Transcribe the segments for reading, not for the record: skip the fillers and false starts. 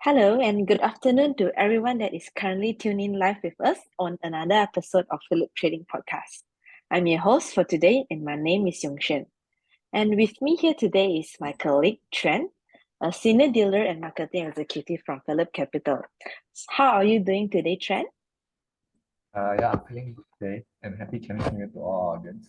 Hello and good afternoon to everyone that is currently tuning live with us on another episode of Phillip Trading Podcast. I'm your host for today and my name is Yongshen. And with me here today is my colleague Trent, a senior dealer and marketing executive from Phillip Capital. How are you doing today, Trent? I'm feeling good today and happy Chinese New Year to all our audience.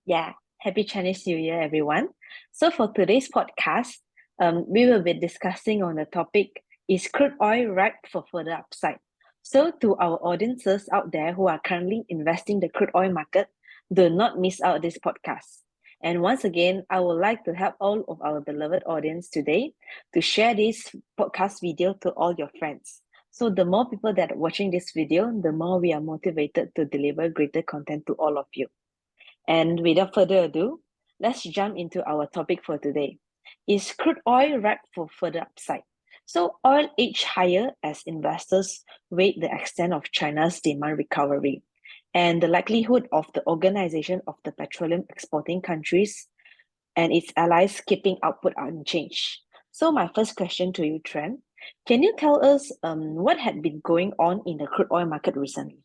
Yeah, happy Chinese New Year, everyone. So for today's podcast, we will be discussing on the topic, is crude oil ripe for further upside? So to our audiences out there who are currently investing the crude oil market, do not miss out this podcast. And once again, I would like to help all of our beloved audience today to share this podcast video to all your friends. So the more people that are watching this video, the more we are motivated to deliver greater content to all of you. And without further ado, let's jump into our topic for today. Is crude oil ripe for further upside? So oil edged higher as investors weigh the extent of China's demand recovery and the likelihood of the Organization of the Petroleum Exporting Countries and its allies keeping output unchanged. So my first question to you, Trent, can you tell us what had been going on in the crude oil market recently?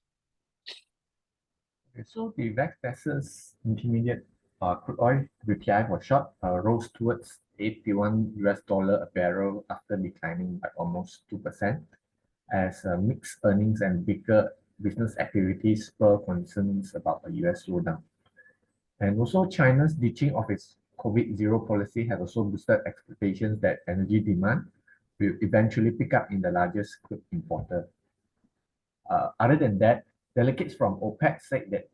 Okay, so the West Texas Intermediate crude oil WTI for short rose towards $81 a barrel after declining by almost 2% as mixed earnings and bigger business activities spur concerns about a US slowdown. And also China's ditching of its COVID zero policy has also boosted expectations that energy demand will eventually pick up in the largest crude importer. Other than that, delegates from OPEC said that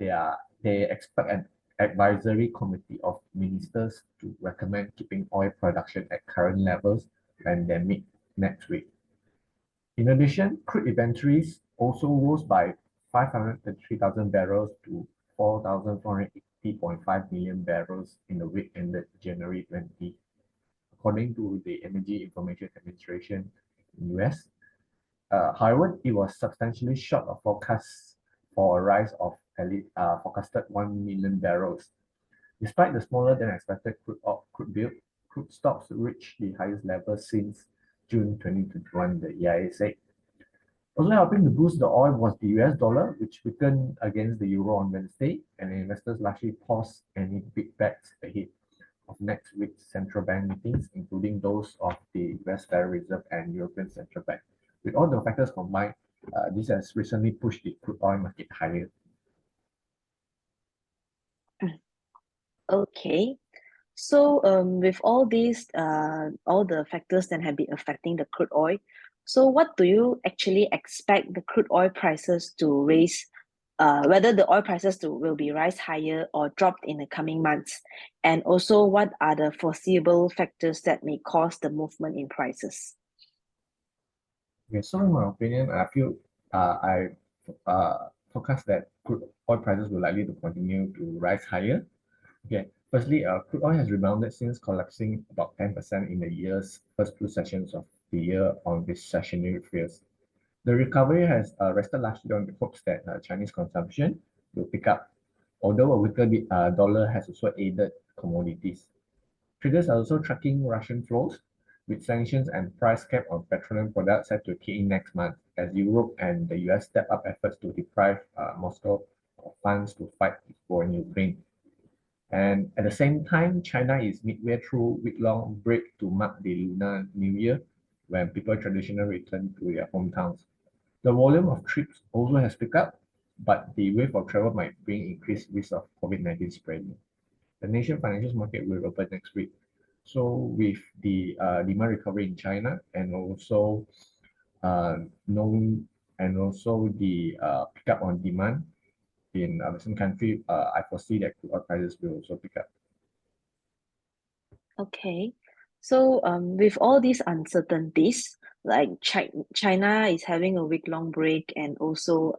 they expect an advisory committee of ministers to recommend keeping oil production at current levels when they meet next week. In addition, crude inventories also rose by 533,000 barrels to 4,480.5 million barrels in the week ended January 20, according to the Energy Information Administration in US. However, it was substantially short of forecasts for a rise of at least forecasted 1 million barrels. Despite the smaller than expected crude build, crude stocks reached the highest level since June 2021, the EIA said. Also helping to boost the oil was the US dollar, which weakened against the euro on Wednesday, and investors largely paused any big bets ahead of next week's central bank meetings, including those of the US Federal Reserve and European Central Bank. With all the factors combined, this has recently pushed the crude oil market higher. Okay. So, with all these, all the factors that have been affecting the crude oil, so what do you actually expect the crude oil prices to raise? Whether the oil prices will be rise higher or dropped in the coming months, and also what are the foreseeable factors that may cause the movement in prices? Okay, so in my opinion, I forecast that crude oil prices will likely to continue to rise higher. Okay, firstly, crude oil has rebounded since collapsing about 10% in the year's first two sessions of the year on recessionary fears. The recovery has rested largely on the hopes that Chinese consumption will pick up, although a weaker dollar has also aided commodities. Traders are also tracking Russian flows, with sanctions and price cap on petroleum products set to kick in next month as Europe and the US step up efforts to deprive Moscow of funds to fight the war in Ukraine. And at the same time, China is midway through week-long break to mark the Lunar New Year, when people traditionally return to their hometowns. The volume of trips also has picked up, but the wave of travel might bring increased risk of COVID-19 spreading. The nation financial market will open next week. So with the demand recovery in China and also uh, knowing and also the pickup on demand in Western country, I foresee that crude oil prices will also pick up. Okay. So, with all these uncertainties, like China is having a week-long break and also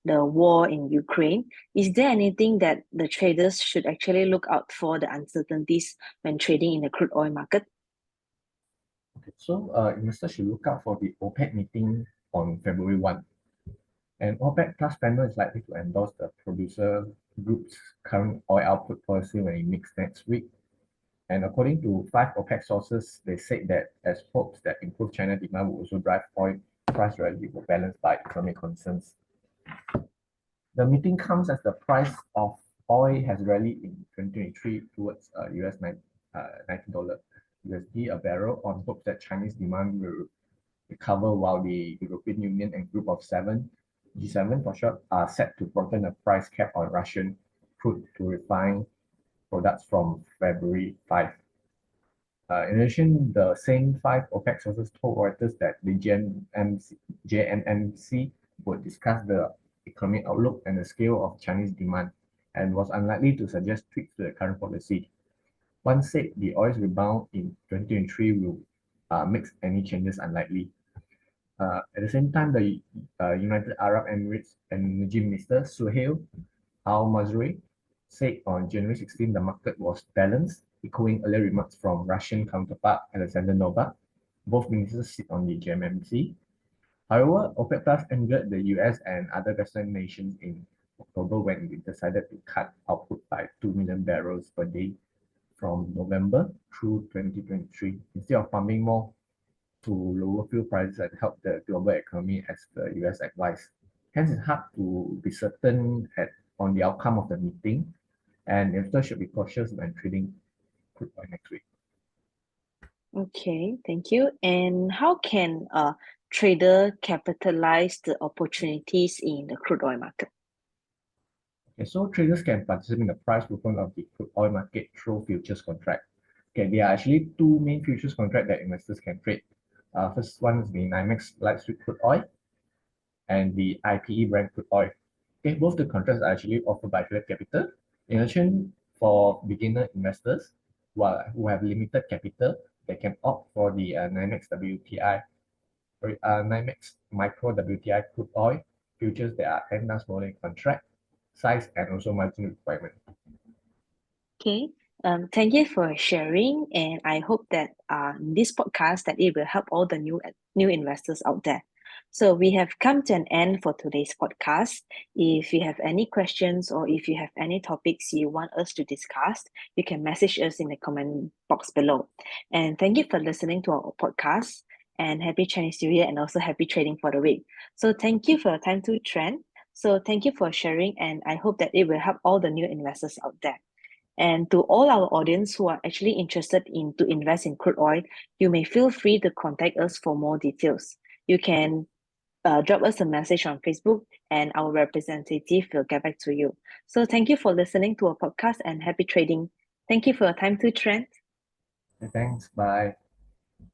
the war in Ukraine, is there anything that the traders should actually look out for the uncertainties when trading in the crude oil market? Okay, so investors should look out for the OPEC meeting on February 1. And OPEC Plus panel is likely to endorse the producer group's current oil output policy when it meets next week. And according to 5 OPEC sources, they said that as hopes that improved China demand will also drive oil price rally were balanced by economic concerns. The meeting comes as the price of oil has rallied in 2023 towards $90 USD a barrel on hopes that Chinese demand will recover, while the European Union and Group of Seven, G7 for short, are set to broaden a price cap on Russian crude to refined products from February 5. In addition, the same 5 OPEC sources told Reuters that the JNMC would discuss the economic outlook and the scale of Chinese demand and was unlikely to suggest tweaks to the current policy. One said the oil's rebound in 2023 will make any changes unlikely. At the same time, the United Arab Emirates Energy Minister Suhail Al-Mazroui said on January 16 the market was balanced, echoing earlier remarks from Russian counterpart Alexander Novak. Both ministers sit on the JMMC. However, OPEC Plus angered the US and other Western nations in October when it decided to cut output by 2 million barrels per day from November through 2023, instead of pumping more to lower fuel prices and help the global economy as the US advised. Hence, it's hard to be certain on the outcome of the meeting, and investors should be cautious when trading crude oil next week. Okay, thank you. And how can a trader capitalize the opportunities in the crude oil market? Okay, so traders can participate in the price movement of the crude oil market through futures contract. Okay, there are actually 2 main futures contract that investors can trade. First one is the NYMEX light sweet crude oil and the IPE Brent crude oil. Okay, both the contracts are actually offered by Phillip Capital. In addition, for beginner investors who have limited capital, they can opt for the NYMEX WTI, NYMEX Micro WTI crude oil futures that are 10 times smaller in contract size and also margin requirement. Okay, thank you for sharing, and I hope that this podcast that it will help all the new investors out there. So we have come to an end for today's podcast. If you have any questions or if you have any topics you want us to discuss, you can message us in the comment box below. And thank you for listening to our podcast. And happy Chinese New Year, and also happy trading for the week. So thank you for your time to Trent. So thank you for sharing, and I hope that it will help all the new investors out there. And to all our audience who are actually interested in to invest in crude oil, you may feel free to contact us for more details. You can drop us a message on Facebook, and our representative will get back to you. So thank you for listening to our podcast, and happy trading. Thank you for your time to Trent. Thanks. Bye.